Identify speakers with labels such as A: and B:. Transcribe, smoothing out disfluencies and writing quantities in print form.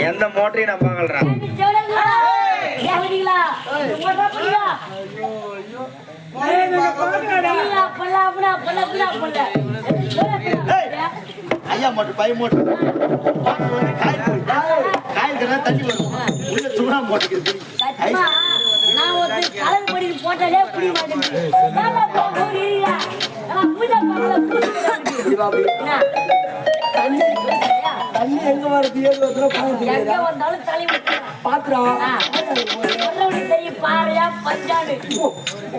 A: எந்த மோட்டரையும் நம்பாங்கல்றா
B: ஐயா motor by motor காய்கறி தண்ணி வரும் உள்ள சுண்ணா மோட்டர்
C: நான் ஒரு கலர் பொடி போட்டாலே புரிய மாட்டேங்குது
D: தண்ணி எங்க வருது எங்க
C: வந்தாலும் தலை
D: பாக்குறோம்
C: தெரியும் பாறையா பஞ்சாடு